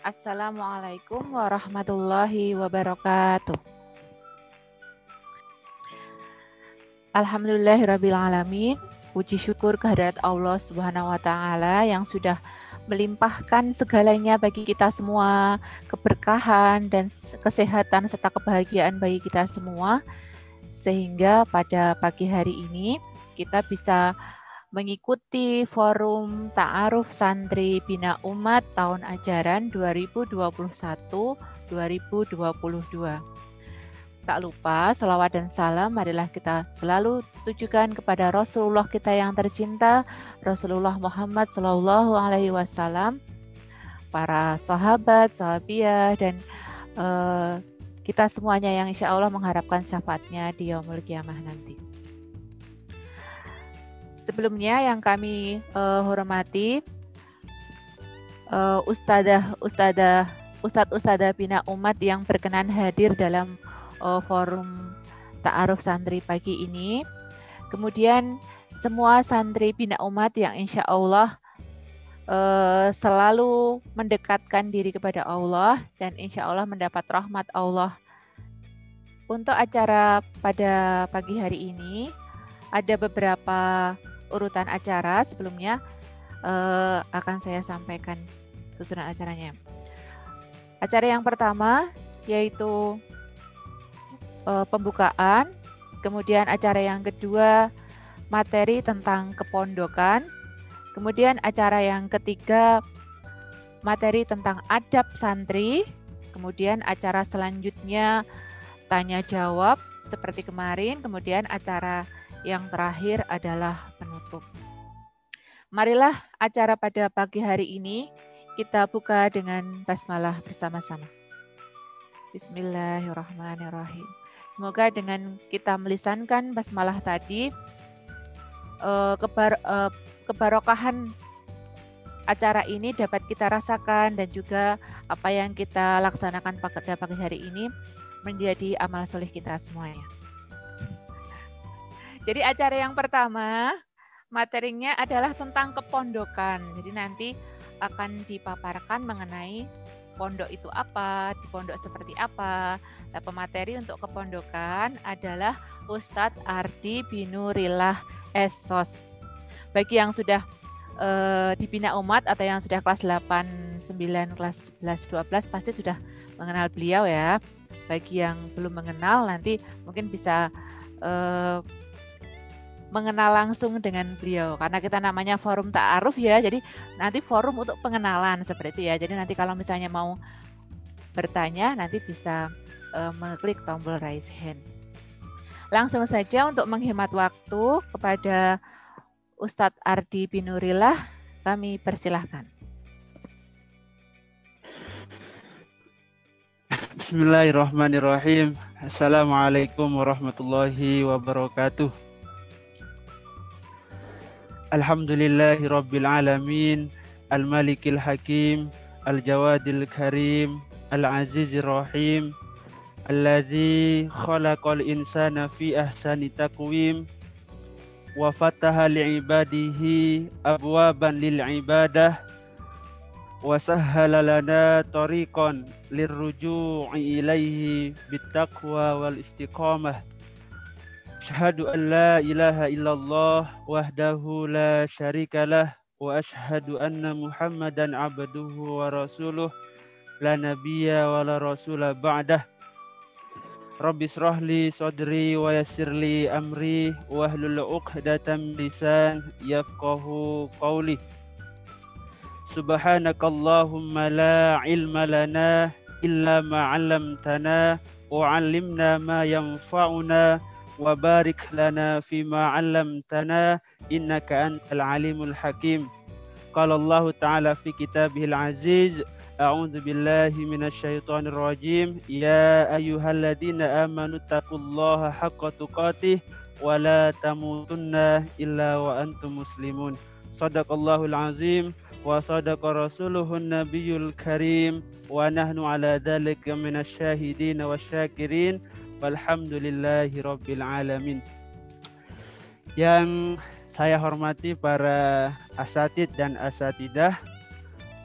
Assalamualaikum warahmatullahi wabarakatuh. Alhamdulillahirrabbilalamin. Puji syukur kehadirat Allah Subhanahu wa Ta'ala yang sudah melimpahkan segalanya bagi kita semua, keberkahan dan kesehatan serta kebahagiaan bagi kita semua, sehingga pada pagi hari ini kita bisa mengikuti forum Ta'aruf Santri Bina Umat tahun ajaran 2021-2022. Tak lupa, sholawat dan salam marilah kita selalu tujukan kepada Rasulullah kita yang tercinta, Rasulullah Muhammad SAW, para sahabat, sahabiah, dan kita semuanya yang insya Allah mengharapkan syafaatnya di yaumul qiyamah nanti. Sebelumnya yang kami hormati Ustadzah Bina Umat yang berkenan hadir dalam forum Ta'aruf Santri pagi ini. Kemudian semua santri Bina Umat yang insya Allah selalu mendekatkan diri kepada Allah dan insya Allah mendapat rahmat Allah. Untuk acara pada pagi hari ini ada beberapa urutan acara. Sebelumnya akan saya sampaikan susunan acaranya. Acara yang pertama yaitu pembukaan, kemudian acara yang kedua materi tentang kepondokan, kemudian acara yang ketiga materi tentang adab santri, kemudian acara selanjutnya tanya jawab seperti kemarin, kemudian acara yang terakhir adalah penutup. Marilah acara pada pagi hari ini kita buka dengan basmalah bersama-sama. Bismillahirrahmanirrahim. Semoga dengan kita melisankan basmalah tadi, kebarokahan acara ini dapat kita rasakan dan juga apa yang kita laksanakan pada pagi hari ini menjadi amal soleh kita semuanya. Jadi acara yang pertama, materinya adalah tentang kepondokan. Jadi nanti akan dipaparkan mengenai pondok itu apa, di pondok seperti apa. Nah, pemateri untuk kepondokan adalah Ustadz Ardi Binurillah Esos. Bagi yang sudah di Bina Umat atau yang sudah kelas 8, 9, kelas 11, 12 pasti sudah mengenal beliau ya. Bagi yang belum mengenal nanti mungkin bisa mengenal langsung dengan beliau karena kita namanya forum ta'aruf ya, jadi nanti forum untuk pengenalan seperti itu ya. Jadi nanti kalau misalnya mau bertanya nanti bisa mengklik tombol raise hand. Langsung saja untuk menghemat waktu kepada Ustadz Ardi Binurillah kami persilahkan. Bismillahirrahmanirrahim. Assalamualaikum warahmatullahi wabarakatuh. Alhamdulillahi Rabbil Alamin, Al-Malikil Hakim, Al-Jawadil Karim, Al-Azizir Rahim, Alladzi khalaqal insana fi ahsani taqwim, wa fataha li'ibadihi abwaban lil'ibadah, wa sahhala lana tariqan lirruju'i ilaihi bittaqwa wal istiqamah. Asyhadu an la ilaha illallah wahdahu la syarikalah wa asyhadu anna Muhammadan abduhu wa rasuluh la nabiyya wa la rasula ba'dah. Rabbi shrahli sadri wa yassirli amri wahlul 'uqdatam lisan yafqahu qawli. Subhanakallahumma la ilma lana illa ma 'allamtana wa 'allimna ma yanfa'una wa barik lana fima 'allamtana innaka antal alimul hakim. Qala Allah ta'ala fi kitabihil aziz, a'udzu billahi minasyaitonir rajim, ya ayyuhalladzina amanu taqullaha haqqa tuqatih wa la tamutunna illa wa antum muslimun. Shadaqallahul azim wa sadaqa rasuluhun nabiyul karim wa nahnu ala dzalika minasyahidin wasyakirin. Walhamdulillahi Rabbil Alamin. Yang saya hormati para asatid dan asatidah,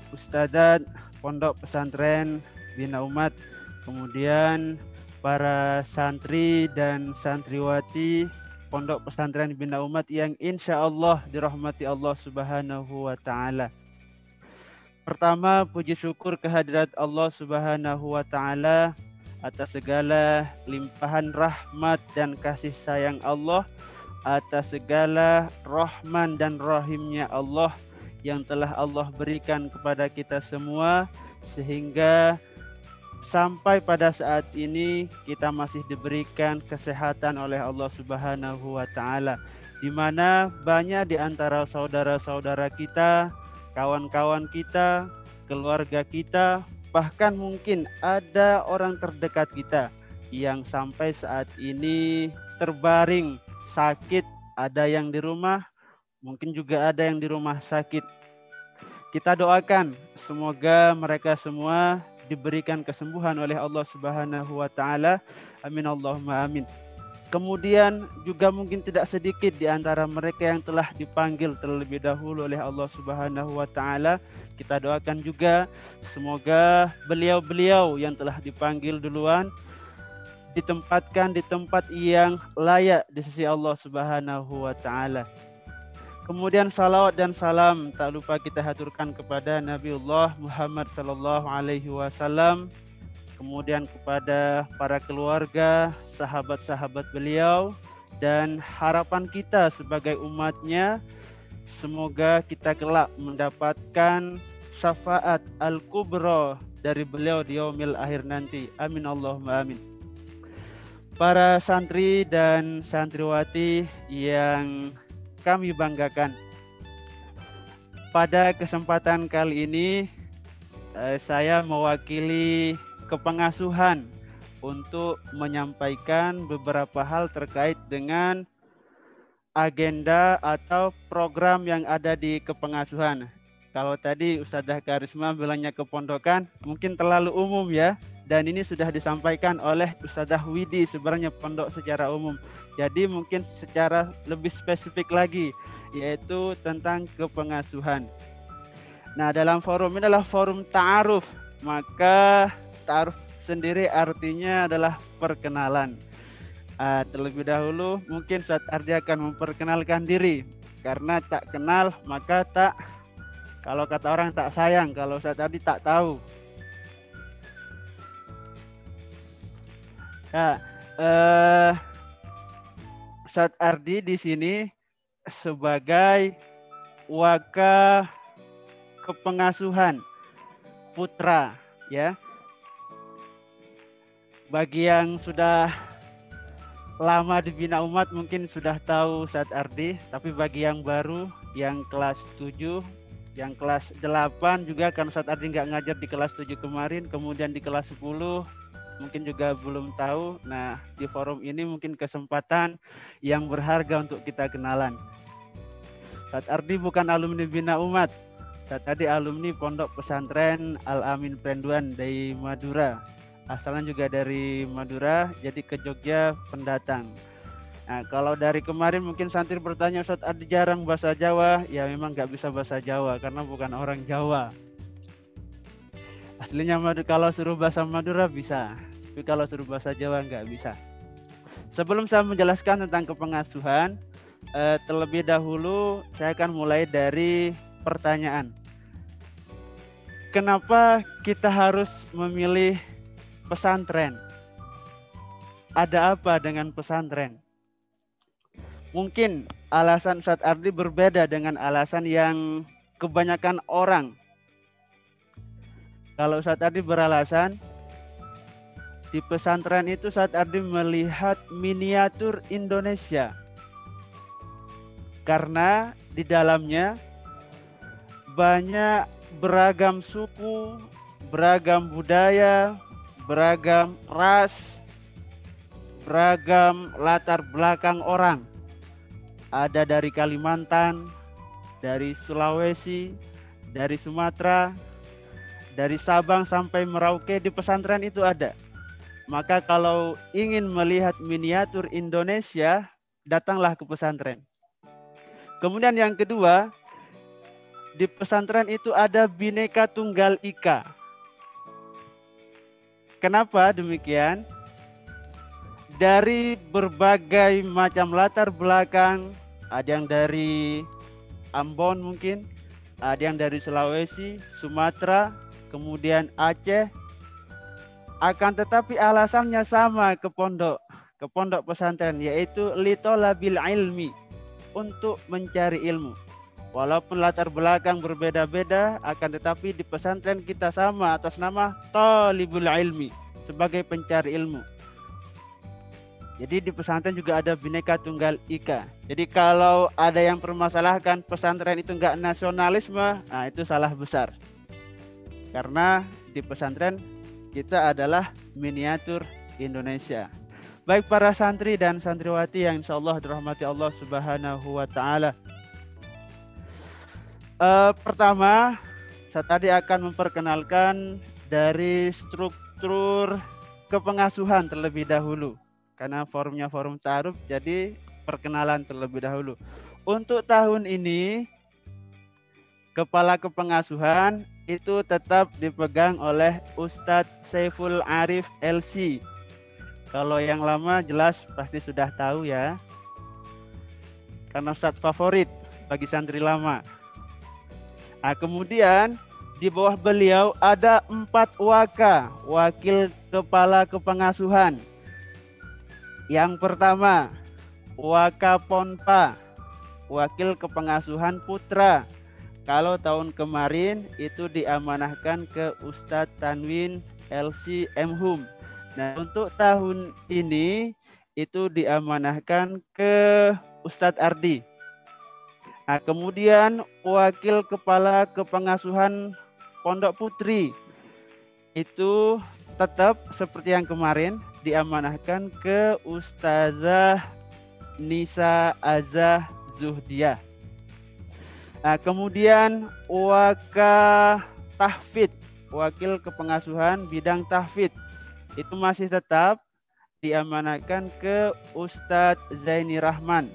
ustadzat, Pondok Pesantren Bina Umat, kemudian para santri dan santriwati Pondok Pesantren Bina Umat yang insya Allah dirahmati Allah Subhanahu wa Ta'ala. Pertama, puji syukur kehadirat Allah Subhanahu wa Ta'ala atas segala limpahan rahmat dan kasih sayang Allah, atas segala rahman dan rahimnya Allah yang telah Allah berikan kepada kita semua, sehingga sampai pada saat ini kita masih diberikan kesehatan oleh Allah Subhanahu wa Ta'ala, di mana banyak di antara saudara-saudara kita, kawan-kawan kita, keluarga kita, bahkan mungkin ada orang terdekat kita yang sampai saat ini terbaring sakit, ada yang di rumah, mungkin juga ada yang di rumah sakit. Kita doakan semoga mereka semua diberikan kesembuhan oleh Allah Subhanahu wa Ta'ala. Amin Allahumma amin. Kemudian juga mungkin tidak sedikit di antara mereka yang telah dipanggil terlebih dahulu oleh Allah Subhanahu wa Ta'ala. Kita doakan juga semoga beliau-beliau yang telah dipanggil duluan ditempatkan di tempat yang layak di sisi Allah Subhanahu wa Ta'ala. Kemudian salawat dan salam tak lupa kita haturkan kepada Nabiullah Muhammad sallallahu alaihi wasallam, kemudian kepada para keluarga, sahabat-sahabat beliau, dan harapan kita sebagai umatnya, semoga kita kelak mendapatkan syafaat al-kubra dari beliau di yaumil akhir nanti. Amin Allahumma amin. Para santri dan santriwati yang kami banggakan, pada kesempatan kali ini saya mewakili kepengasuhan untuk menyampaikan beberapa hal terkait dengan agenda atau program yang ada di kepengasuhan. Kalau tadi Ustadzah Karisma bilangnya kepondokan, mungkin terlalu umum ya. Dan ini sudah disampaikan oleh Ustadzah Widi sebenarnya pondok secara umum. Jadi mungkin secara lebih spesifik lagi, yaitu tentang kepengasuhan. Nah, dalam forum ini adalah forum ta'aruf. Maka ta'aruf sendiri artinya adalah perkenalan. Terlebih dahulu mungkin Ustadz Ardi akan memperkenalkan diri. Karena tak kenal maka tak, kalau kata orang tak sayang, kalau Ustadz Ardi tak tahu. Ya, Ustadz Ardi di sini sebagai wakil kepengasuhan putra, ya. Bagi yang sudah lama di Bina Umat mungkin sudah tahu Ustadz Ardi, tapi bagi yang baru, yang kelas 7, yang kelas 8 juga kan Ustadz Ardi nggak ngajar di kelas 7 kemarin, kemudian di kelas 10 mungkin juga belum tahu. Nah, di forum ini mungkin kesempatan yang berharga untuk kita kenalan. Ustadz Ardi bukan alumni Bina Umat. Ustadz Ardi alumni Pondok Pesantren Al-Amin Prenduan dari Madura. Asalnya juga dari Madura, jadi ke Jogja pendatang. Nah, kalau dari kemarin mungkin santri bertanya, Ustadz Ardi jarang bahasa Jawa. Ya memang nggak bisa bahasa Jawa karena bukan orang Jawa. Aslinya kalau suruh bahasa Madura bisa, tapi kalau suruh bahasa Jawa nggak bisa. Sebelum saya menjelaskan tentang kepengasuhan, terlebih dahulu saya akan mulai dari pertanyaan. Kenapa kita harus memilih pesantren? Ada apa dengan pesantren? Mungkin alasan Ustadz Ardi berbeda dengan alasan yang kebanyakan orang. Kalau Ustadz Ardi beralasan, di pesantren itu Ustadz Ardi melihat miniatur Indonesia. Karena di dalamnya banyak beragam suku, beragam budaya, beragam ras, beragam latar belakang orang. Ada dari Kalimantan, dari Sulawesi, dari Sumatera, dari Sabang sampai Merauke, di pesantren itu ada. Maka kalau ingin melihat miniatur Indonesia, datanglah ke pesantren. Kemudian yang kedua, di pesantren itu ada Bhinneka Tunggal Ika. Kenapa demikian? Dari berbagai macam latar belakang, ada yang dari Ambon mungkin, ada yang dari Sulawesi, Sumatera, kemudian Aceh, akan tetapi alasannya sama ke pondok pesantren, yaitu litolabil ilmi, untuk mencari ilmu. Walaupun latar belakang berbeda-beda, akan tetapi di pesantren kita sama atas nama talibul ilmi, sebagai pencari ilmu. Jadi di pesantren juga ada Bhinneka Tunggal Ika. Jadi kalau ada yang permasalahkan pesantren itu enggak nasionalisme, nah itu salah besar. Karena di pesantren kita adalah miniatur Indonesia. Baik para santri dan santriwati yang insya Allah dirahmati Allah Subhanahu wa Ta'ala. Pertama, saya tadi akan memperkenalkan dari struktur kepengasuhan terlebih dahulu. Karena forumnya forum ta'aruf, jadi perkenalan terlebih dahulu. Untuk tahun ini, kepala kepengasuhan itu tetap dipegang oleh Ustadz Saiful Arif LC. Kalau yang lama jelas pasti sudah tahu ya, karena Ustadz favorit bagi santri lama. Nah, kemudian di bawah beliau ada 4 waka, wakil kepala kepengasuhan. Yang pertama, Waka Ponpa, wakil kepengasuhan putra. Kalau tahun kemarin itu diamanahkan ke Ustadz Tanwin LC Mhum. Nah, untuk tahun ini itu diamanahkan ke Ustadz Ardi. Nah, kemudian wakil kepala kepengasuhan Pondok Putri itu tetap seperti yang kemarin diamanahkan ke Ustazah Nisa Azah Zuhdiah. Nah, kemudian Waka Tahfidz, wakil kepengasuhan bidang tahfidz, itu masih tetap diamanahkan ke Ustadz Zaini Rahman.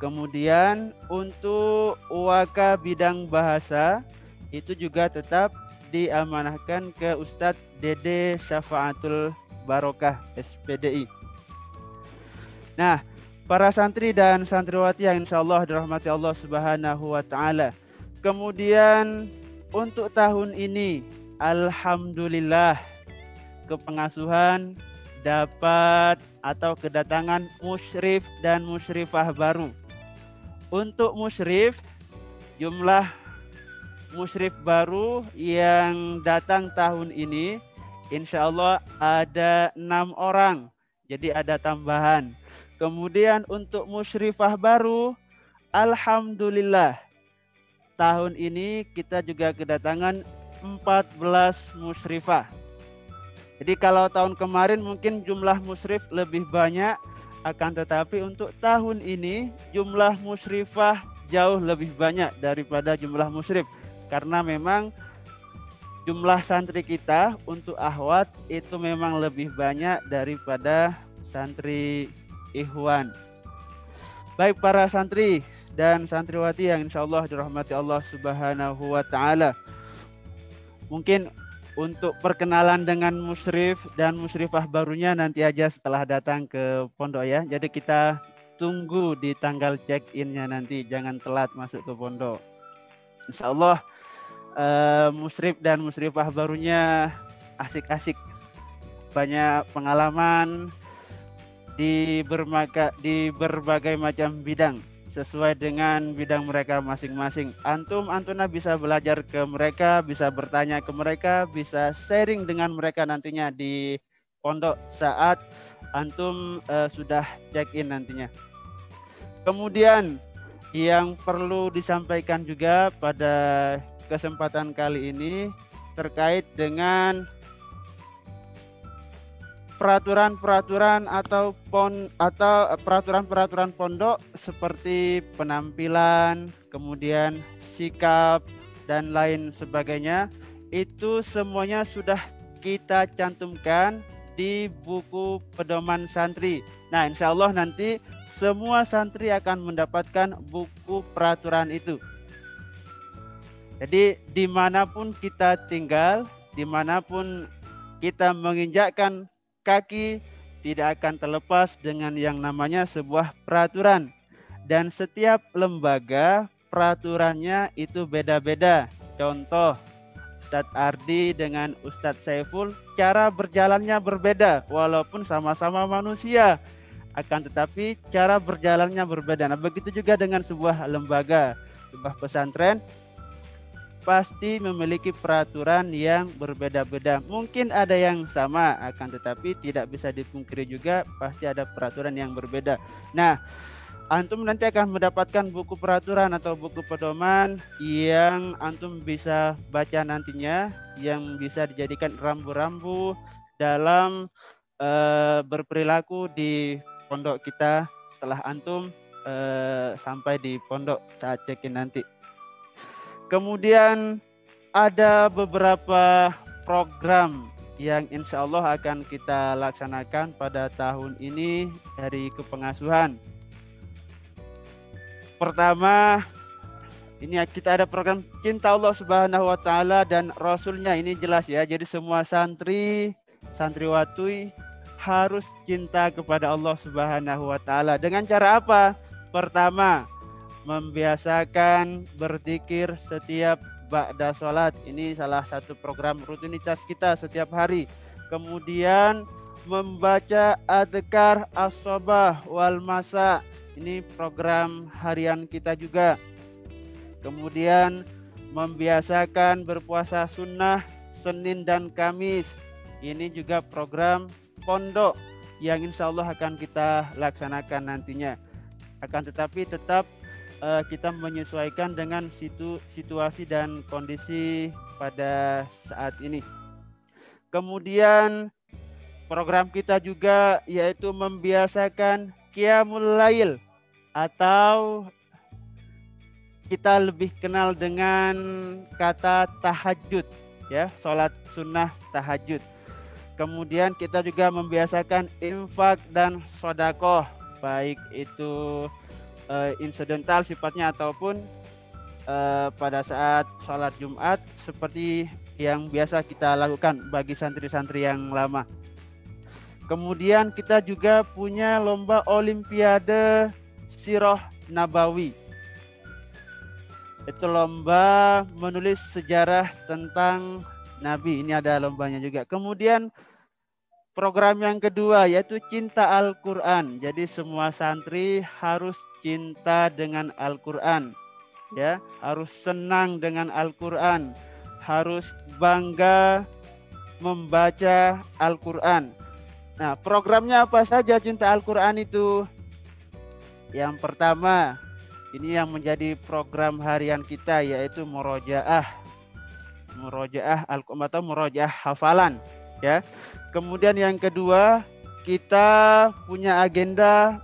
Kemudian untuk Waka bidang bahasa itu juga tetap diamanahkan ke Ustadz Dede Syafaatul Barokah SPDI. Nah, para santri dan santriwati yang insya Allah dirahmati Allah Subhanahu wa Ta'ala. Kemudian untuk tahun ini, alhamdulillah, kepengasuhan dapat atau kedatangan musyrif dan musyrifah baru. Untuk musyrif, jumlah musyrif baru yang datang tahun ini insya Allah ada 6 orang, jadi ada tambahan. Kemudian untuk musyrifah baru, alhamdulillah, tahun ini kita juga kedatangan 14 musyrifah. Jadi kalau tahun kemarin mungkin jumlah musyrif lebih banyak, akan tetapi untuk tahun ini jumlah musyrifah jauh lebih banyak daripada jumlah musyrif. Karena memang jumlah santri kita untuk akhwat itu memang lebih banyak daripada santri ikhwan. Baik para santri dan santriwati yang insya Allah dirahmati Allah Subhanahu wa Ta'ala. Mungkin untuk perkenalan dengan musyrif dan musyrifah barunya nanti aja setelah datang ke pondok ya. Jadi kita tunggu di tanggal check-innya nanti, jangan telat masuk ke pondok. Insya Allah musyrif dan musyrifah barunya asik-asik, banyak pengalaman di berbagai macam bidang sesuai dengan bidang mereka masing-masing. Antuna bisa belajar ke mereka, bisa bertanya ke mereka, bisa sharing dengan mereka nantinya di pondok saat antum sudah check-in nantinya. Kemudian yang perlu disampaikan juga pada kesempatan kali ini terkait dengan peraturan-peraturan atau peraturan-peraturan pondok seperti penampilan, kemudian sikap dan lain sebagainya, itu semuanya sudah kita cantumkan di buku pedoman santri. Nah, insya Allah nanti semua santri akan mendapatkan buku peraturan itu. Jadi dimanapun kita tinggal, dimanapun kita menginjakkan kaki tidak akan terlepas dengan yang namanya sebuah peraturan. Dan setiap lembaga peraturannya itu beda-beda. Contoh, Ustadz Ardi dengan Ustadz Saiful cara berjalannya berbeda walaupun sama-sama manusia, akan tetapi cara berjalannya berbeda. Nah, begitu juga dengan sebuah lembaga, sebuah pesantren pasti memiliki peraturan yang berbeda-beda. Mungkin ada yang sama, akan tetapi tidak bisa dipungkiri juga pasti ada peraturan yang berbeda. Nah, antum nanti akan mendapatkan buku peraturan atau buku pedoman yang antum bisa baca nantinya, yang bisa dijadikan rambu-rambu dalam berperilaku di pondok kita setelah antum sampai di pondok saat check-in nanti. Kemudian ada beberapa program yang insya Allah akan kita laksanakan pada tahun ini dari kepengasuhan. Pertama, ini kita ada program cinta Allah Subhanahu wa taala dan Rasulnya, ini jelas ya. Jadi semua santri, santriwati harus cinta kepada Allah Subhanahu wa taala. Dengan cara apa? Pertama, membiasakan berzikir setiap ba'da sholat. Ini salah satu program rutinitas kita setiap hari. Kemudian membaca adzkar as-sabah wal masa. Ini program harian kita juga. Kemudian membiasakan berpuasa sunnah Senin dan Kamis. Ini juga program pondok yang insya Allah akan kita laksanakan nantinya. Akan tetapi tetap kita menyesuaikan dengan situasi dan kondisi pada saat ini. Kemudian program kita juga yaitu membiasakan qiyamul lail atau kita lebih kenal dengan kata tahajud, ya, sholat sunnah tahajud. Kemudian kita juga membiasakan infak dan sodakoh, baik itu insidental sifatnya ataupun pada saat sholat Jumat seperti yang biasa kita lakukan bagi santri-santri yang lama. Kemudian kita juga punya lomba olimpiade Sirah Nabawi. Itu lomba menulis sejarah tentang Nabi. Ini ada lombanya juga. Kemudian program yang kedua yaitu cinta Al-Quran. Jadi semua santri harus cinta dengan Al-Quran, ya, harus senang dengan Al-Quran, harus bangga membaca Al-Quran. Nah, programnya apa saja cinta Al-Quran itu? Yang pertama, ini yang menjadi program harian kita yaitu murojaah Al-Quran atau murojaah hafalan, ya. Kemudian yang kedua, kita punya agenda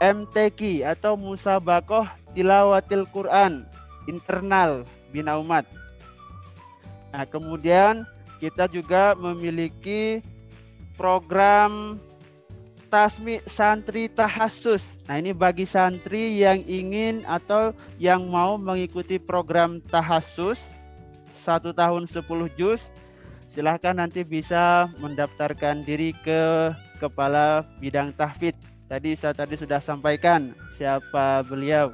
MTQ atau Musabakoh Tilawatil Quran internal Bina Umat. Nah, kemudian kita juga memiliki program Tasmi Santri Tahassus. Nah, ini bagi santri yang ingin atau yang mau mengikuti program Tahassus 1 tahun 10 juz, silahkan nanti bisa mendaftarkan diri ke Kepala Bidang Tahfidz. Saya tadi sudah sampaikan siapa beliau.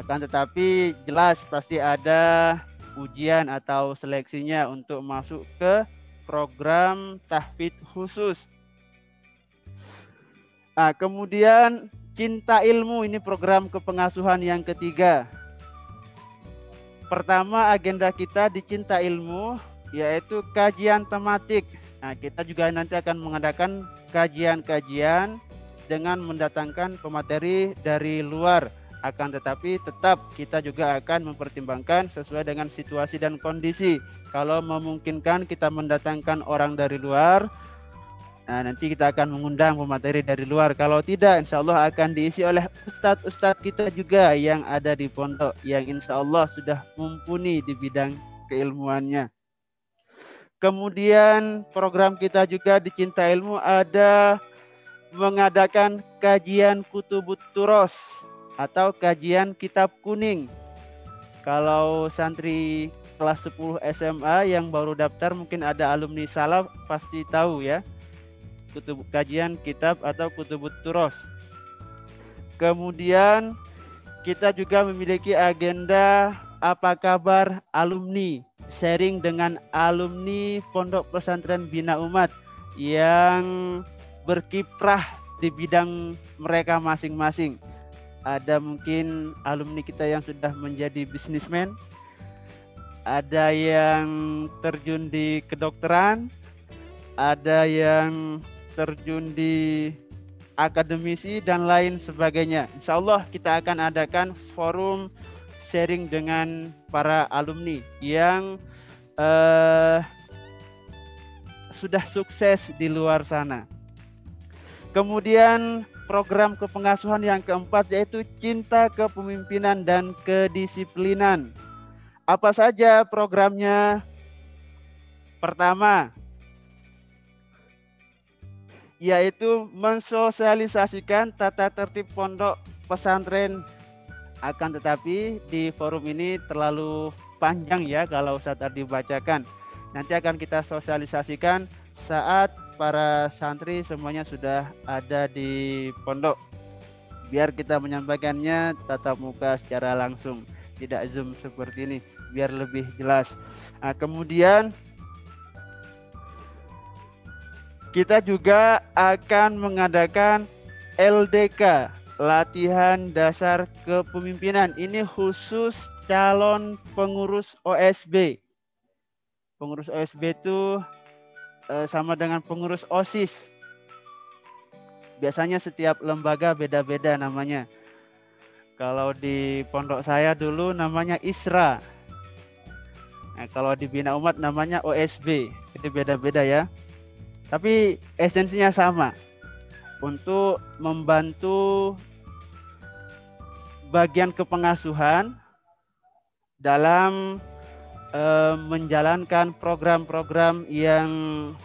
Akan tetapi jelas pasti ada ujian atau seleksinya untuk masuk ke program tahfidz khusus. Nah, kemudian cinta ilmu, ini program kepengasuhan yang ketiga. Pertama, agenda kita di cinta ilmu yaitu kajian tematik. Nah, kita juga nanti akan mengadakan kajian-kajian dengan mendatangkan pemateri dari luar. Akan tetapi tetap kita juga akan mempertimbangkan sesuai dengan situasi dan kondisi. Kalau memungkinkan kita mendatangkan orang dari luar, nah nanti kita akan mengundang pemateri dari luar. Kalau tidak, insya Allah akan diisi oleh ustadz-ustadz kita juga yang ada di pondok, yang insya Allah sudah mumpuni di bidang keilmuannya. Kemudian program kita juga di Cinta Ilmu ada mengadakan kajian Kutubut Turos atau kajian kitab kuning. Kalau santri kelas 10 SMA yang baru daftar, mungkin ada alumni salaf pasti tahu ya, kutub kajian kitab atau kutubut turos. Kemudian kita juga memiliki agenda apa kabar alumni, sharing dengan alumni Pondok Pesantren Bina Umat yang berkiprah di bidang mereka masing-masing. Ada mungkin alumni kita yang sudah menjadi bisnismen, ada yang terjun di kedokteran, ada yang terjun di akademisi dan lain sebagainya. Insya Allah kita akan adakan forum sharing dengan para alumni yang sudah sukses di luar sana. Kemudian program kepengasuhan yang keempat yaitu cinta kepemimpinan dan kedisiplinan. Apa saja programnya? Pertama, yaitu mensosialisasikan tata tertib pondok pesantren. Akan tetapi di forum ini terlalu panjang ya kalau Ustadz Ardi bacakan. Nanti akan kita sosialisasikan saat para santri semuanya sudah ada di pondok. Biar kita menyampaikannya tatap muka secara langsung, tidak Zoom seperti ini, biar lebih jelas. Nah, kemudian kita juga akan mengadakan LDK, latihan dasar kepemimpinan. Ini khusus calon pengurus OSB. Pengurus OSB itu sama dengan pengurus OSIS. Biasanya setiap lembaga beda-beda namanya. Kalau di pondok saya dulu namanya ISRA. Nah, kalau di Bina Umat namanya OSB. Itu beda-beda ya. Tapi esensinya sama, untuk membantu bagian kepengasuhan dalam menjalankan program-program yang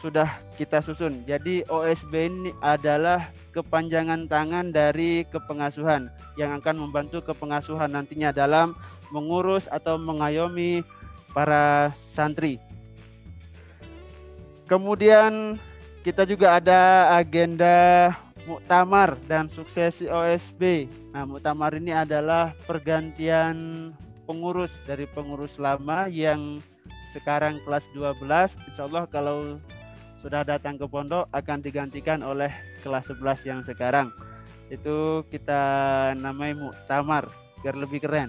sudah kita susun. Jadi OSB ini adalah kepanjangan tangan dari kepengasuhan yang akan membantu kepengasuhan nantinya dalam mengurus atau mengayomi para santri. Kemudian kita juga ada agenda muktamar dan suksesi OSB. Nah, muktamar ini adalah pergantian pengurus dari pengurus lama yang sekarang kelas 12. Insya Allah kalau sudah datang ke pondok akan digantikan oleh kelas 11 yang sekarang. Itu kita namai muktamar biar lebih keren.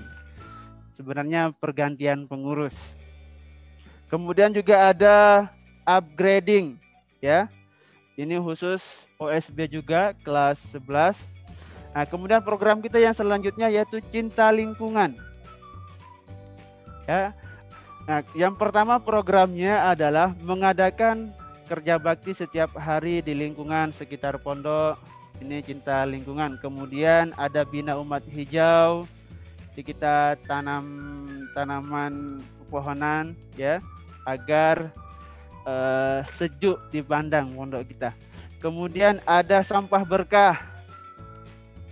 Sebenarnya pergantian pengurus. Kemudian juga ada upgrading ya. Ini khusus OSB juga kelas 11. Nah, kemudian program kita yang selanjutnya yaitu cinta lingkungan. Ya. Nah, yang pertama programnya adalah mengadakan kerja bakti setiap hari di lingkungan sekitar pondok. Ini cinta lingkungan. Kemudian ada Bina Umat Hijau. Jadi kita tanam tanaman pepohonan ya agar sejuk dipandang pondok kita. Kemudian ada sampah berkah.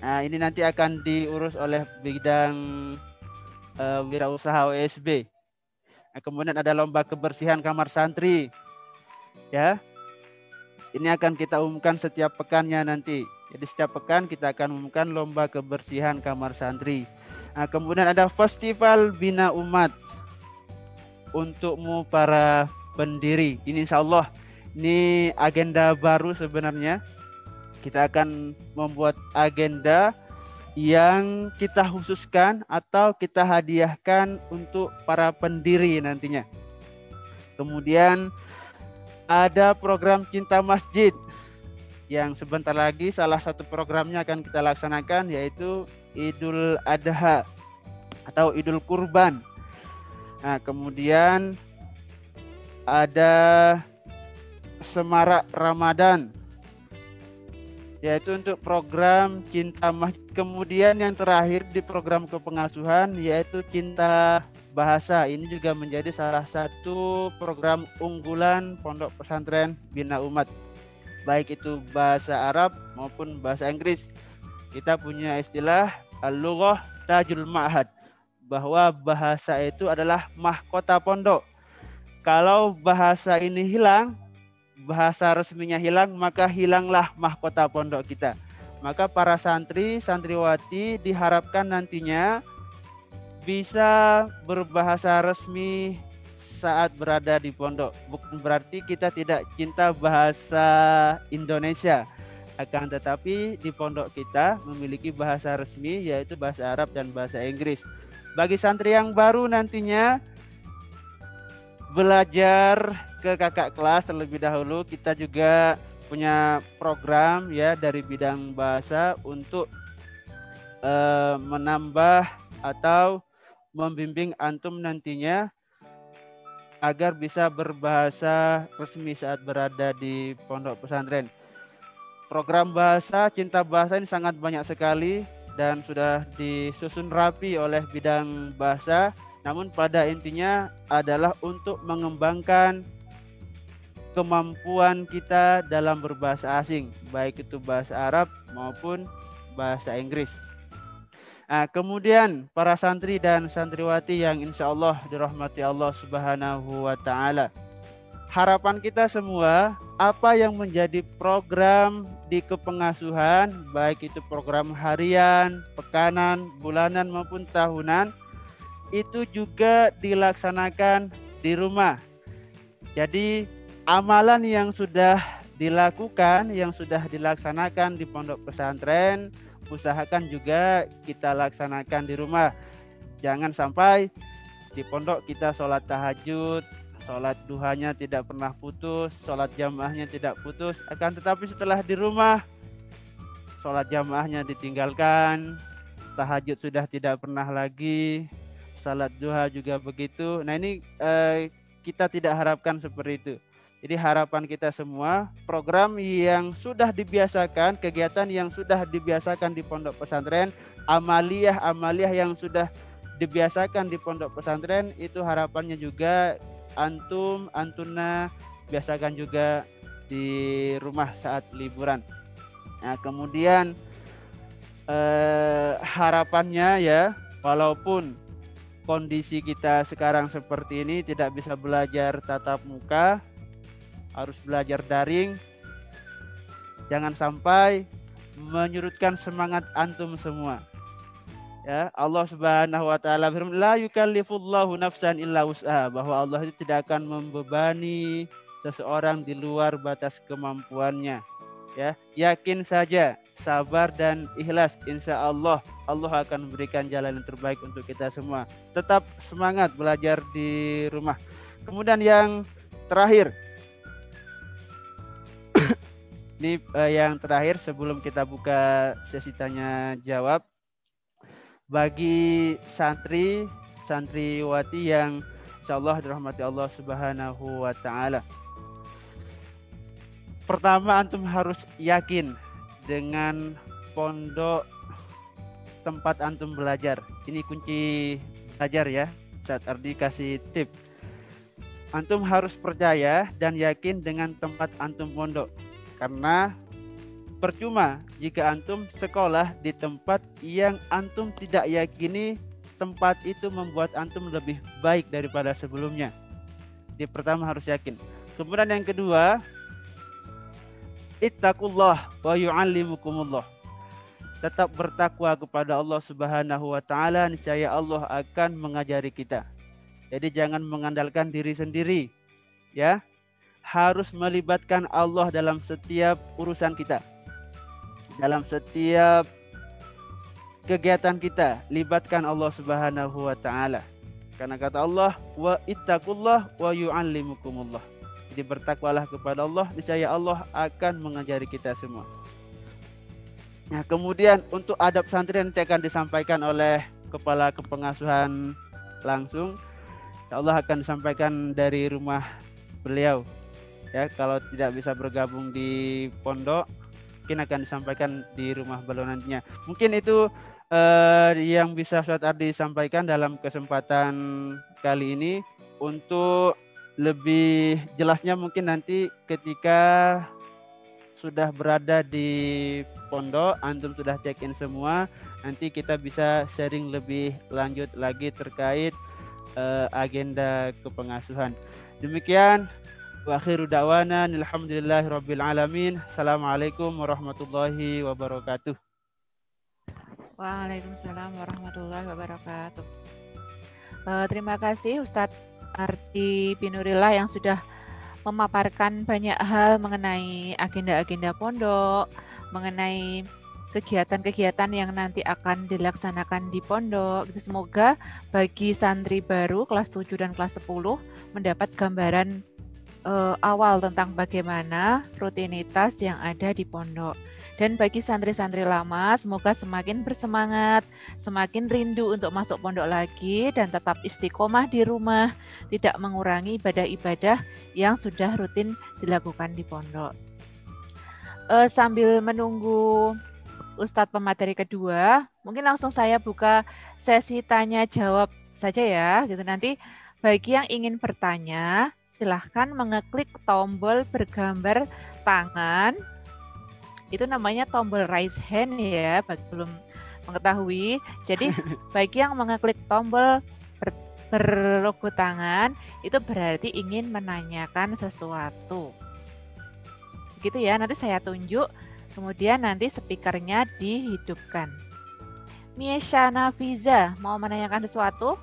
Nah, ini nanti akan diurus oleh bidang wirausaha OSB. Nah, kemudian ada lomba kebersihan kamar santri. Ya. Ini akan kita umumkan setiap pekannya nanti. Jadi setiap pekan kita akan umumkan lomba kebersihan kamar santri. Nah, kemudian ada festival Bina Umat. Untukmu para pendiri. Ini insya Allah ini agenda baru sebenarnya. Kita akan membuat agenda yang kita khususkan atau kita hadiahkan untuk para pendiri nantinya. Kemudian ada program Cinta Masjid yang sebentar lagi salah satu programnya akan kita laksanakan yaitu Idul Adha atau Idul Kurban. Nah, kemudian ada Semarak Ramadan yaitu untuk program Cinta Masjid. Kemudian yang terakhir di program kepengasuhan yaitu Cinta Bahasa. Ini juga menjadi salah satu program unggulan Pondok Pesantren Bina Umat, baik itu bahasa Arab maupun bahasa Inggris. Kita punya istilah Al-Lughah Tajul Ma'had, bahwa bahasa itu adalah mahkota pondok. Kalau bahasa ini hilang, bahasa resminya hilang, maka hilanglah mahkota pondok kita. Maka para santri, santriwati diharapkan nantinya bisa berbahasa resmi saat berada di pondok. Bukan berarti kita tidak cinta bahasa Indonesia. Akan tetapi di pondok kita memiliki bahasa resmi yaitu bahasa Arab dan bahasa Inggris. Bagi santri yang baru nantinya belajar ke kakak kelas terlebih dahulu, kita juga punya program ya dari bidang bahasa untuk menambah atau membimbing antum nantinya agar bisa berbahasa resmi saat berada di pondok pesantren. Program bahasa, cinta bahasa ini sangat banyak sekali dan sudah disusun rapi oleh bidang bahasa. Namun pada intinya adalah untuk mengembangkan kemampuan kita dalam berbahasa asing, baik itu bahasa Arab maupun bahasa Inggris. Nah, kemudian para santri dan santriwati yang insya Allah dirahmati Allah Subhanahu wa Ta'ala, harapan kita semua, apa yang menjadi program di kepengasuhan, baik itu program harian, pekanan, bulanan maupun tahunan, itu juga dilaksanakan di rumah. Jadi amalan yang sudah dilakukan, yang sudah dilaksanakan di pondok pesantren, usahakan juga kita laksanakan di rumah. Jangan sampai di pondok kita sholat tahajud, sholat duhanya tidak pernah putus, sholat jamaahnya tidak putus. Akan tetapi setelah di rumah, sholat jamaahnya ditinggalkan, tahajud sudah tidak pernah lagi, salat duha juga begitu. Nah ini kita tidak harapkan seperti itu. Jadi harapan kita semua, program yang sudah dibiasakan, kegiatan yang sudah dibiasakan di pondok pesantren, amaliyah yang sudah dibiasakan di pondok pesantren, itu harapannya juga antum, antuna biasakan juga di rumah saat liburan. Nah kemudian harapannya ya, walaupun kondisi kita sekarang seperti ini, tidak bisa belajar tatap muka, harus belajar daring, jangan sampai menyurutkan semangat antum semua. Ya, Allah Subhanahu wa Ta'ala firman, la yukallifullahu nafsan illa wus'aha, bahwa Allah itu tidak akan membebani seseorang di luar batas kemampuannya. Ya, yakin saja, sabar dan ikhlas, insya Allah Allah akan memberikan jalan yang terbaik untuk kita semua. Tetap semangat belajar di rumah. Kemudian yang terakhir, ini yang terakhir sebelum kita buka sesi tanya jawab, bagi santri, santriwati yang insya Allah dirahmati Allah Subhanahu wa Ta'ala. Pertama, antum harus yakin dengan pondok tempat antum belajar. Ini kunci belajar ya. Ustaz Ardi kasih tip. Antum harus percaya dan yakin dengan tempat antum pondok. Karena percuma jika antum sekolah di tempat yang antum tidak yakini tempat itu membuat antum lebih baik daripada sebelumnya. Jadi pertama harus yakin. Kemudian yang kedua, ittaqullah wa yu'allimukumullah. Tetap bertakwa kepada Allah Subhanahu wa Ta'ala, niscaya Allah akan mengajari kita. Jadi jangan mengandalkan diri sendiri, ya. Harus melibatkan Allah dalam setiap urusan kita. Dalam setiap kegiatan kita, libatkan Allah Subhanahu wa Ta'ala. Karena kata Allah, wa ittaqullah wa yu'allimukumullah. Jadi bertakwalah kepada Allah, niscaya Allah akan mengajari kita semua. Nah, kemudian untuk adab santri nanti akan disampaikan oleh kepala kepengasuhan langsung. Insyaallah akan disampaikan dari rumah beliau. Ya, kalau tidak bisa bergabung di pondok, mungkin akan disampaikan di rumah beliau nantinya. Mungkin itu yang bisa Ustaz Ardi sampaikan dalam kesempatan kali ini. Untuk lebih jelasnya mungkin nanti ketika sudah berada di pondok, antum sudah check-in semua, nanti kita bisa sharing lebih lanjut lagi terkait agenda kepengasuhan. Demikian, wa akhiru da'wana alhamdulillahirabbil alamin. Assalamualaikum warahmatullahi wabarakatuh. Waalaikumsalam warahmatullahi wabarakatuh. Terima kasih Ustadz Ardi Binurillah yang sudah memaparkan banyak hal mengenai agenda-agenda pondok, mengenai kegiatan-kegiatan yang nanti akan dilaksanakan di pondok. Semoga bagi santri baru kelas 7 dan kelas 10 mendapat gambaran awal tentang bagaimana rutinitas yang ada di pondok. Dan bagi santri-santri lama, semoga semakin bersemangat, semakin rindu untuk masuk pondok lagi, dan tetap istiqomah di rumah, tidak mengurangi ibadah-ibadah yang sudah rutin dilakukan di pondok. Sambil menunggu Ustadz pemateri kedua, mungkin langsung saya buka sesi tanya-jawab saja ya. Gitu. Nanti bagi yang ingin bertanya, silahkan mengeklik tombol bergambar tangan. Itu namanya tombol raise hand ya, bagi belum mengetahui. Jadi bagi yang mengeklik tombol berlogo tangan, itu berarti ingin menanyakan sesuatu. Begitu ya, nanti saya tunjuk, kemudian nanti speakernya dihidupkan. Miesha Nafiza, mau menanyakan sesuatu?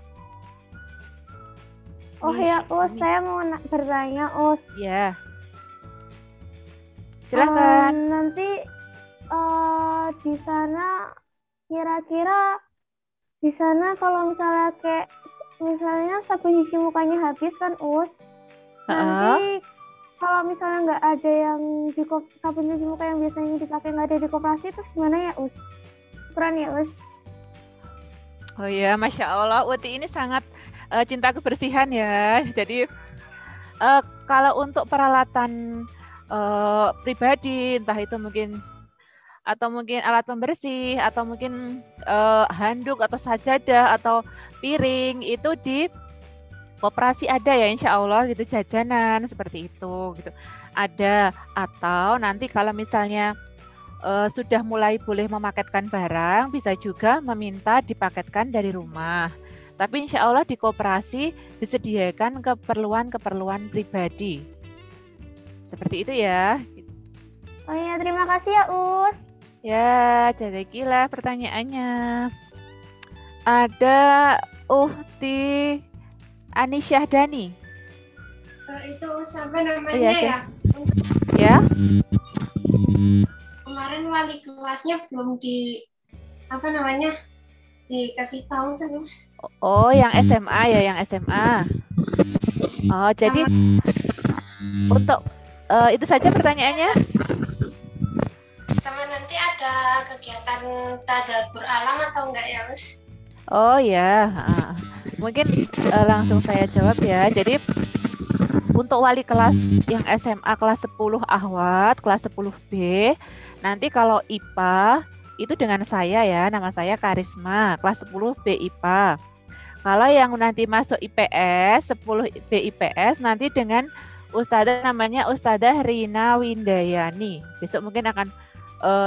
Oh ya, saya mau bertanya, Ya. Silahkan. Nanti di sana kira-kira di sana kalau misalnya sabun cuci mukanya habis kan nanti kalau misalnya nggak ada yang di sabun cuci muka yang biasanya dipakai nggak ada di koperasi, terus gimana ya Kurang ya Oh ya, Masya Allah, Uti ini sangat cinta kebersihan ya. Jadi kalau untuk peralatan pribadi, entah itu mungkin alat pembersih, atau mungkin handuk atau sajadah atau piring, itu di koperasi ada ya, insya Allah gitu, jajanan seperti itu gitu ada. Atau nanti kalau misalnya sudah mulai boleh memaketkan barang, bisa juga meminta dipaketkan dari rumah. Tapi insya Allah di koperasi disediakan keperluan pribadi. Seperti itu ya. Oh iya, terima kasih ya Ya, jadi gila pertanyaannya. Ada Uhti Anisyah Dani. Itu siapa namanya ya? Ya. Kemarin wali kelasnya belum dikasih tahu terus. Oh, yang SMA ya, yang SMA. Oh, jadi untuk itu saja pertanyaannya. Sama nanti ada kegiatan tadabbur alam atau enggak ya, Oh ya, mungkin langsung saya jawab ya. Jadi untuk wali kelas yang SMA kelas 10 Ahwat, kelas 10B, nanti kalau IPA itu dengan saya ya, nama saya Karisma, kelas 10B IPA. Kalau yang nanti masuk IPS, 10B IPS, nanti dengan Ustadzah namanya Ustadzah Rina Windayani. Besok mungkin akan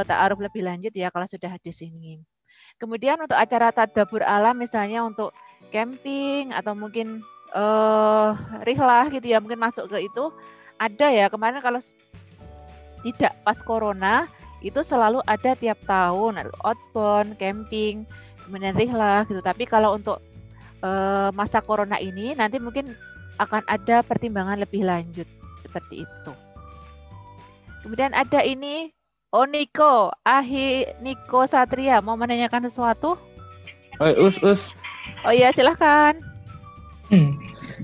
ta'aruf lebih lanjut ya kalau sudah di sini. Kemudian untuk acara tadabbur alam, misalnya untuk camping atau mungkin rihlah gitu ya, mungkin masuk ke itu ada ya. Kemarin kalau tidak pas corona itu selalu ada tiap tahun, ada outbound, camping, kemudian rihlah gitu. Tapi kalau untuk masa corona ini nanti mungkin akan ada pertimbangan lebih lanjut seperti itu. Kemudian ada ini Niko, Niko Satria mau menanyakan sesuatu? Us. Oh iya, silahkan.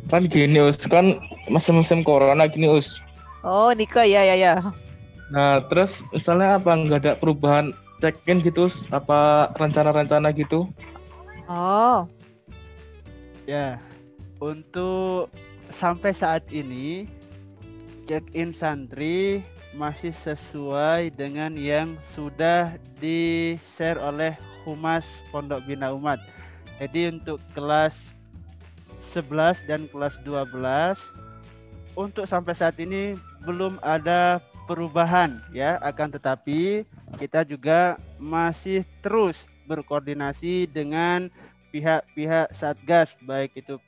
Kan gini kan musim corona gini Oh Niko, ya. Nah terus misalnya apa nggak ada perubahan check-in gitu apa rencana-rencana gitu? Oh ya, untuk sampai saat ini check-in santri masih sesuai dengan yang sudah di-share oleh Humas Pondok Bina Umat. Jadi untuk kelas 11 dan kelas 12 untuk sampai saat ini belum ada perubahan ya, akan tetapi kita juga masih terus berkoordinasi dengan pihak-pihak Satgas, baik itu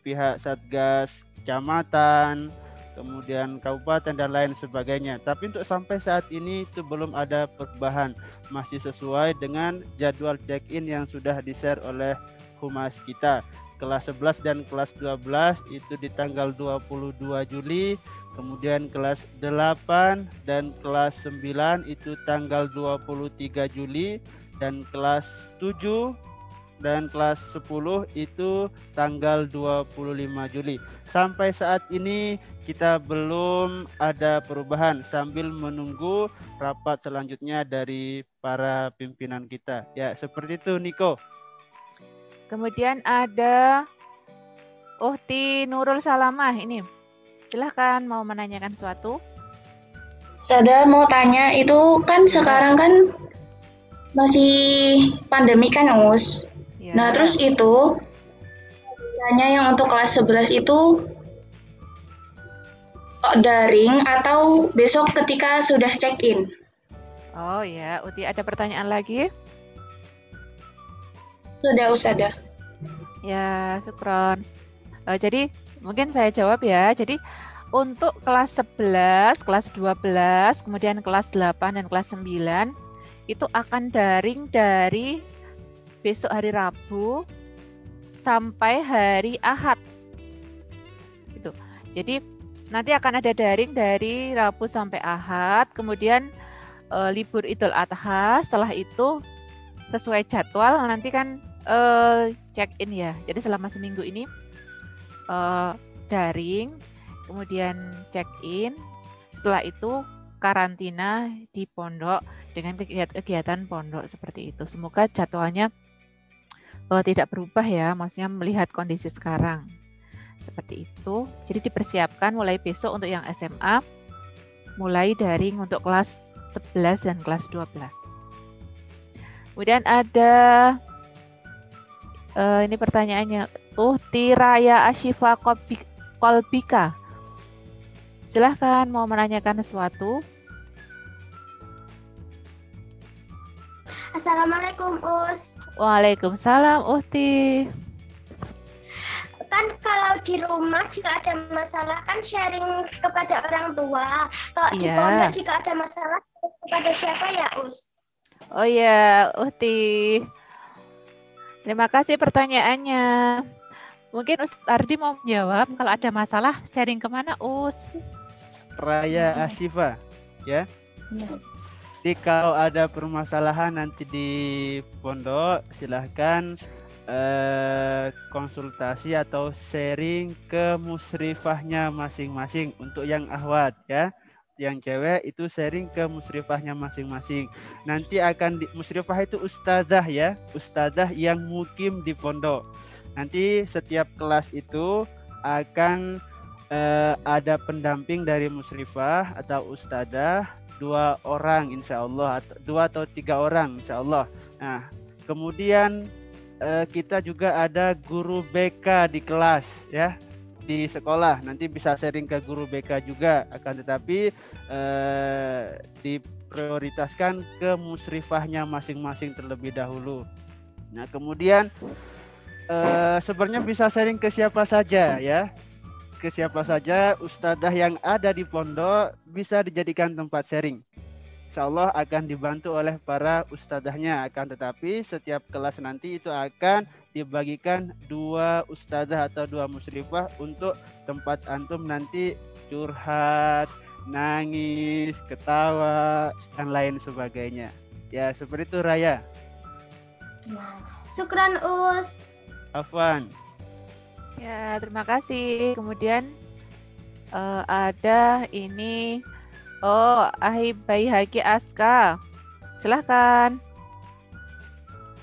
pihak Satgas kecamatan, kemudian kabupaten dan lain sebagainya. Tapi untuk sampai saat ini itu belum ada perubahan, masih sesuai dengan jadwal check-in yang sudah di-share oleh Humas kita. Kelas 11 dan kelas 12 itu di tanggal 22 Juli, kemudian kelas 8 dan kelas 9 itu tanggal 23 Juli, dan kelas 7 dan kelas 10 itu tanggal 25 Juli. Sampai saat ini kita belum ada perubahan sambil menunggu rapat selanjutnya dari para pimpinan kita. Ya, seperti itu Niko. Kemudian ada Uhti Nurul Salamah ini. Silahkan mau menanyakan sesuatu. Saya mau tanya, itu kan sekarang kan masih pandemi kan, Us. Ya. Nah, terus itu tanya yang untuk kelas 11 itu daring atau besok ketika sudah check-in? Oh ya, Uti ada pertanyaan lagi? Sudah, Ustazah. Ya, syukron. Jadi mungkin saya jawab ya. Jadi untuk kelas 11, kelas 12, kemudian kelas 8 dan kelas 9 itu akan daring dari besok hari Rabu sampai hari Ahad. Gitu. Jadi nanti akan ada daring dari Rabu sampai Ahad, kemudian libur Idul Adha. Setelah itu sesuai jadwal nanti kan check in ya. Jadi selama seminggu ini daring, kemudian check in. Setelah itu karantina di pondok dengan kegiatan pondok seperti itu. Semoga jadwalnya tidak berubah ya, maksudnya melihat kondisi sekarang seperti itu. Jadi dipersiapkan mulai besok untuk yang SMA, mulai daring untuk kelas 11 dan kelas 12. Kemudian ada ini pertanyaannya, Uhti Raya Ashifa Kolbika. Silahkan mau menanyakan sesuatu. Assalamualaikum, Us. Waalaikumsalam, Uhti. Kan kalau di rumah jika ada masalah kan sharing kepada orang tua. Kalau di pondok jika ada masalah kepada siapa ya, Us? Oh ya, Uhti. Terima kasih pertanyaannya. Mungkin Ustaz Ardi mau menjawab, kalau ada masalah sharing kemana, Us? Raya Ashifa, ya. Jadi kalau ada permasalahan nanti di pondok, silahkan konsultasi atau sharing ke musrifahnya masing-masing. Untuk yang ahwat ya, yang cewek itu sharing ke musrifahnya masing-masing. Nanti akan musrifah itu ustadzah ya, ustadzah yang mukim di pondok. Nanti setiap kelas itu akan ada pendamping dari musrifah atau ustadzah 2 orang insya Allah, 2 atau 3 orang insya Allah. Nah, kemudian kita juga ada guru BK di kelas ya, di sekolah. Nanti bisa sharing ke guru BK juga, akan tetapi diprioritaskan ke musrifahnya masing-masing terlebih dahulu. Nah, kemudian sebenarnya bisa sharing ke siapa saja ya. Ke siapa saja, ustadzah yang ada di pondok bisa dijadikan tempat sharing. Insya Allah akan dibantu oleh para ustadzahnya. Akan tetapi setiap kelas nanti itu akan dibagikan 2 ustadzah atau 2 musrifah untuk tempat antum nanti curhat, nangis, ketawa, dan lain sebagainya. Ya seperti itu Raya. Syukran, Us. Afwan. Ya, terima kasih. Kemudian ada ini, Ahi Baihaqi Aska. Silahkan.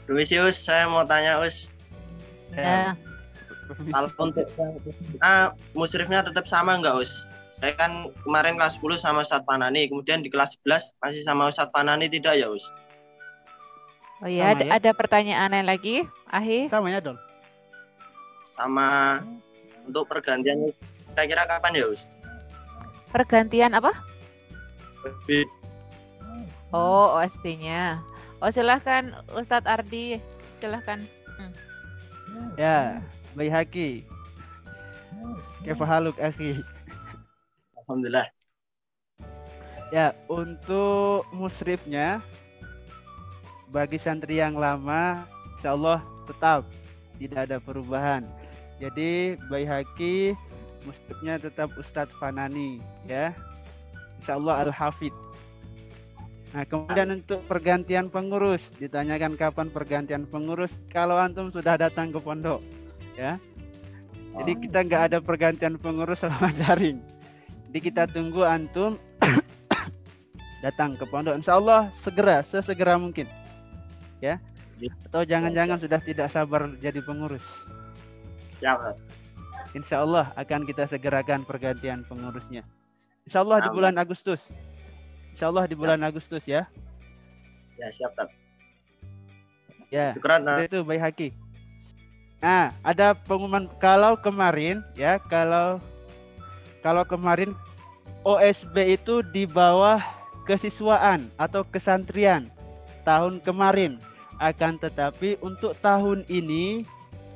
Permisi, Us, saya mau tanya, Us. Ya. Kalau untuk musrifnya tetap sama nggak, Us? Saya kan kemarin kelas 10 sama Ustadz Fanani, kemudian di kelas 11 masih sama Ustadz Fanani, tidak ya, Us? Oh ya, ada pertanyaan lain lagi, Ahi? Sama ya, Dol. Sama untuk pergantian kira-kira kapan ya, Us? Pergantian apa? OSB. Oh, OSB-nya. Oh, silahkan Ustadz Ardi, silahkan. Ya, Baihaqi. Kaifa haluk akhi? Alhamdulillah. Ya, untuk musrifnya bagi santri yang lama insyaallah tetap tidak ada perubahan. Jadi Baihaqi musrifnya tetap Ustadz Fanani ya. Insyaallah Al-Hafidh. Nah, kemudian untuk pergantian pengurus, ditanyakan kapan pergantian pengurus kalau antum sudah datang ke pondok ya. Jadi kita nggak ada pergantian pengurus selama daring. Jadi kita tunggu antum datang ke pondok, insyaallah segera, sesegera mungkin ya. Atau jangan-jangan sudah tidak sabar jadi pengurus. Ya, Insyaallah akan kita segerakan pergantian pengurusnya. Insyaallah di bulan Agustus. Insyaallah di bulan Agustus ya. Ya, siap, Tat. Ya. Syukran, Tat. Itu Baihaqi. Nah, ada pengumuman kalau kemarin ya, kalau kemarin OSB itu di bawah kesiswaan atau kesantrian tahun kemarin, akan tetapi untuk tahun ini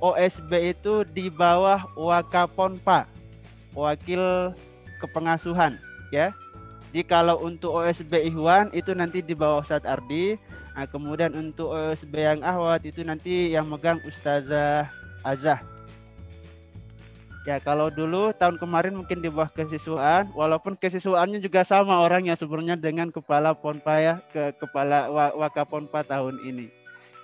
OSB itu di bawah Wakaponpa, wakil kepengasuhan ya. Jadi kalau untuk OSB Ikhwan itu nanti di bawah Ustadz Ardi. Nah, kemudian untuk OSB yang Ahwat itu nanti yang megang Ustazah Azah. Ya, kalau dulu tahun kemarin mungkin di bawah kesiswaan, walaupun kesiswaannya juga sama orangnya sebenarnya dengan kepala Ponpa ya, kepala Wakaponpa tahun ini.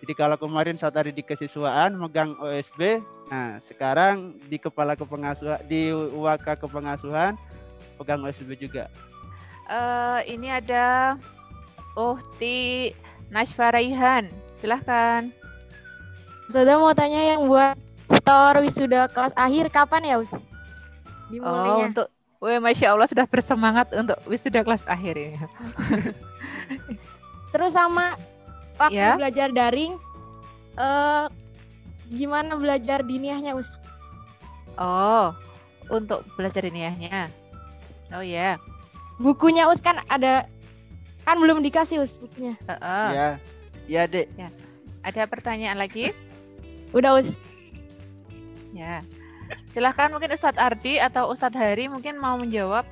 Jadi kalau kemarin Ustadz Ardi di kesiswaan megang OSB, nah sekarang di kepala kepengasuhan, di Waka kepengasuhan pegang OSB juga. Ini ada Uhti Nashfaraihan, silahkan. Ustazah mau tanya yang buat store wisuda kelas akhir kapan ya, Us? Dimulainya. Untuk Masya Allah sudah bersemangat untuk wisuda kelas akhir ini. Terus sama waktu Ya. belajar daring, gimana belajar diniyahnya, Us? Oh, untuk belajar diniyahnya. Oh ya. Bukunya Us kan ada, kan belum dikasih Us bukunya. Ya. Ya, Dek. Ada pertanyaan lagi? Udah Us. Ya. Silahkan mungkin Ustadz Ardi atau Ustadz Hari mungkin mau menjawab.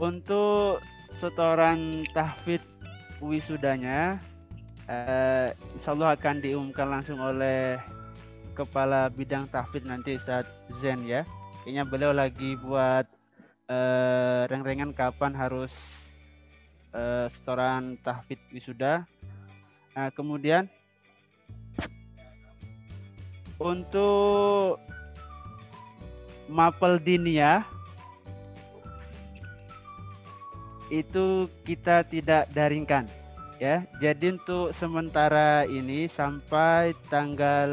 Untuk setoran tahfidz wisudanya insyaallah akan diumumkan langsung oleh kepala bidang tahfidz nanti Ustadz Zen ya. Kayaknya beliau lagi buat reng-rengan kapan harus setoran tahfidz wisuda. Nah, kemudian untuk mapel diniyah itu kita tidak daringkan ya. Jadi untuk sementara ini sampai tanggal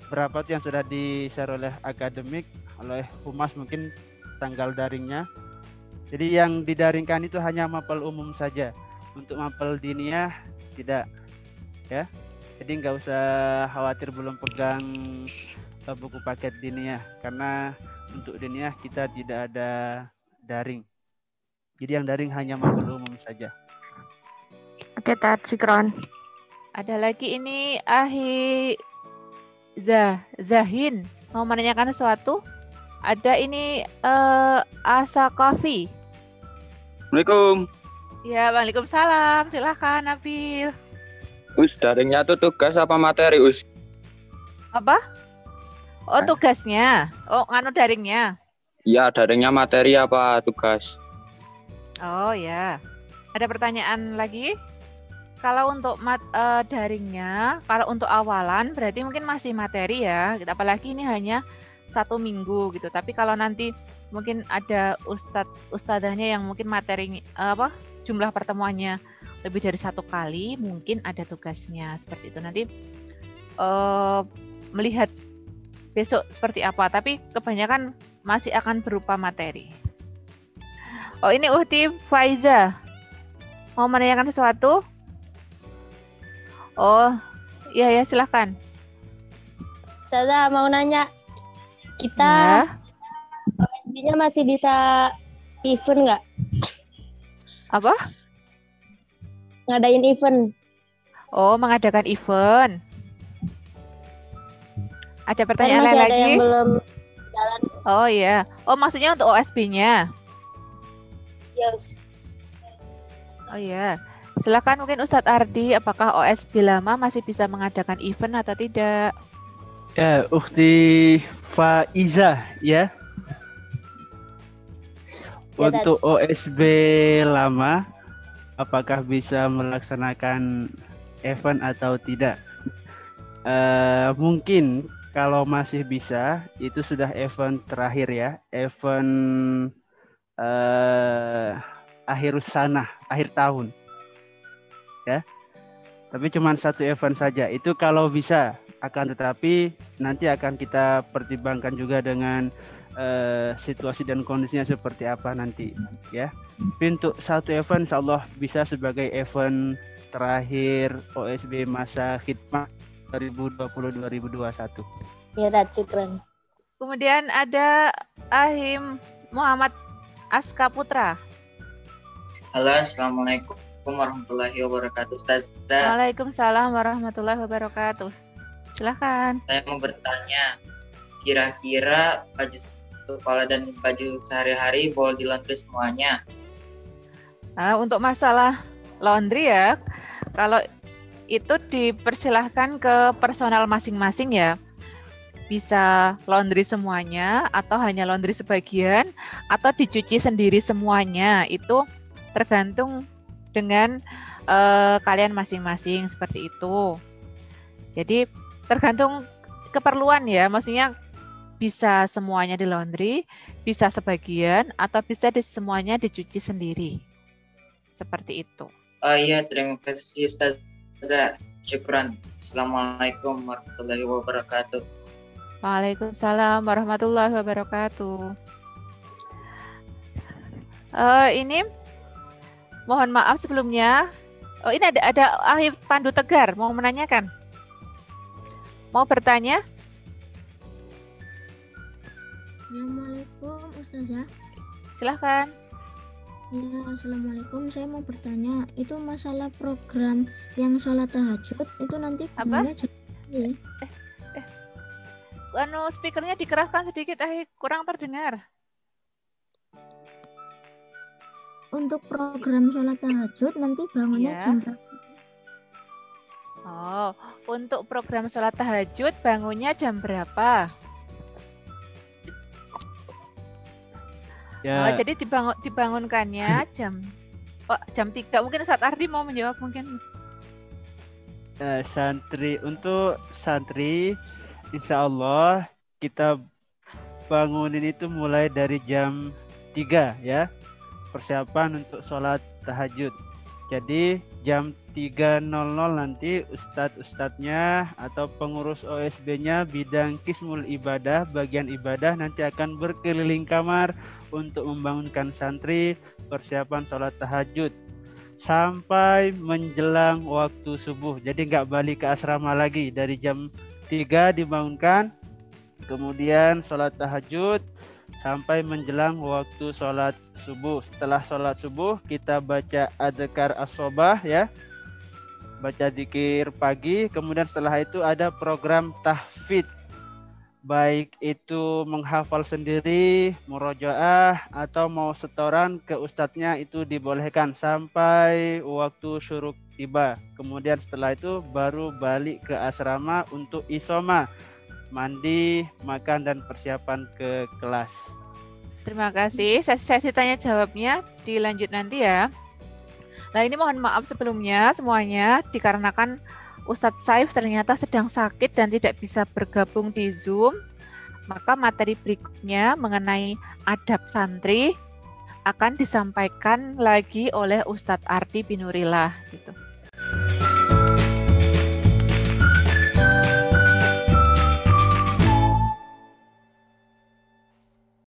berapa tuh yang sudah di-share oleh akademik, oleh Humas mungkin tanggal daringnya. Jadi yang didaringkan itu hanya mapel umum saja. Untuk mapel diniyah tidak ya. Jadi nggak usah khawatir belum pegang buku paket diniyah, karena untuk diniyah kita tidak ada daring. Jadi yang daring hanya mapel umum saja. Oke, Tat, syukron. Ada lagi ini Zahin mau menanyakan sesuatu. Ada ini Asa Coffee. Assalamualaikum. Ya, waalaikumsalam. Silahkan Nabil. Us, daringnya tuh tugas apa materi, Us? Apa? Oh, tugasnya. Oh, nganu daringnya. Iya, daringnya materi apa tugas? Oh ya. Ada pertanyaan lagi? Kalau untuk daringnya, kalau untuk awalan berarti mungkin masih materi ya. Apalagi ini hanya 1 minggu gitu. Tapi kalau nanti mungkin ada ustadzahnya yang mungkin materi jumlah pertemuannya lebih dari 1 kali, mungkin ada tugasnya seperti itu. Nanti melihat besok seperti apa. Tapi kebanyakan masih akan berupa materi. Oh, ini Uhti Faiza mau menanyakan sesuatu? Oh, iya ya, silahkan. Ustazah mau nanya, kita OSB-nya masih bisa event nggak? Apa? Ngadain event. Oh, mengadakan event. Ada Kan pertanyaan masih lain ada lagi? yang belum jalan. Oh iya. Oh, maksudnya untuk OSB-nya. Ya, Us. Oh iya. Silakan mungkin Ustadz Ardi, apakah OSB lama masih bisa mengadakan event atau tidak? Ya, Ukhti Faiza ya. Ya, Untuk OSB lama, apakah bisa melaksanakan event atau tidak? Mungkin kalau masih bisa, itu sudah event terakhir ya, event akhir sana, akhir tahun, ya. Tapi cuma satu event saja. Itu kalau bisa. Akan tetapi nanti akan kita pertimbangkan juga dengan situasi dan kondisinya seperti apa nanti, ya. Tapi untuk satu event, insya Allah bisa sebagai event terakhir OSB masa khidmat 2020-2021. Ya, Tat, syukran. Kemudian ada Ahim Muhammad Aska Putra. Halo, assalamualaikum warahmatullahi wabarakatuh, Ustazah. Waalaikumsalam warahmatullahi wabarakatuh. Silahkan. Saya mau bertanya, kira-kira baju sekolah dan baju sehari-hari boleh di-laundry semuanya? Untuk masalah laundry ya, kalau itu dipersilahkan ke personal masing-masing ya. Bisa laundry semuanya, atau hanya laundry sebagian, atau dicuci sendiri semuanya. Itu tergantung dengan kalian masing-masing seperti itu. Jadi tergantung keperluan ya, maksudnya bisa semuanya di laundry, bisa sebagian, atau bisa semuanya dicuci sendiri. Seperti itu. Oh iya, terima kasih Ustazah. Syukran. Assalamualaikum warahmatullahi wabarakatuh. Waalaikumsalam warahmatullahi wabarakatuh. Ini mohon maaf sebelumnya. Oh, ini ada Ahli Pandu Tegar mau menanyakan. Mau bertanya? Assalamualaikum Ustazah. Silahkan. Ya, assalamualaikum. Saya mau bertanya, itu masalah program yang sholat tahajud itu nanti apa? Ya? Speakernya dikeraskan sedikit, kurang terdengar. Untuk program sholat tahajud nanti bangunnya jam berapa? Oh, untuk program sholat tahajud bangunnya jam berapa? Ya. Oh, jadi dibangunkannya jam 3. Mungkin Ustadz Ardi mau menjawab mungkin. Untuk santri, insya Allah kita bangunin itu mulai dari jam 3 ya. Persiapan untuk sholat tahajud. Jadi jam 3.00 nanti ustadz-ustadznya atau pengurus OSB-nya bidang Kismul Ibadah, bagian ibadah nanti akan berkeliling kamar untuk membangunkan santri persiapan sholat tahajud sampai menjelang waktu subuh. Jadi nggak balik ke asrama lagi, dari jam 3 dibangunkan, kemudian sholat tahajud sampai menjelang waktu sholat subuh. Setelah sholat subuh kita baca adzkar as-sobah ya, baca dzikir pagi. Kemudian setelah itu ada program tahfidz, baik itu menghafal sendiri, murojaah, atau mau setoran ke ustadznya, itu dibolehkan sampai waktu syuruk tiba. Kemudian setelah itu baru balik ke asrama untuk isoma, mandi, makan, dan persiapan ke kelas. Terima kasih. Sesi tanya jawabnya dilanjut nanti ya. Nah, ini mohon maaf sebelumnya semuanya dikarenakan Ustadz Saif ternyata sedang sakit dan tidak bisa bergabung di Zoom. Maka materi berikutnya mengenai adab santri akan disampaikan lagi oleh Ustadz Ardi Binurillah gitu.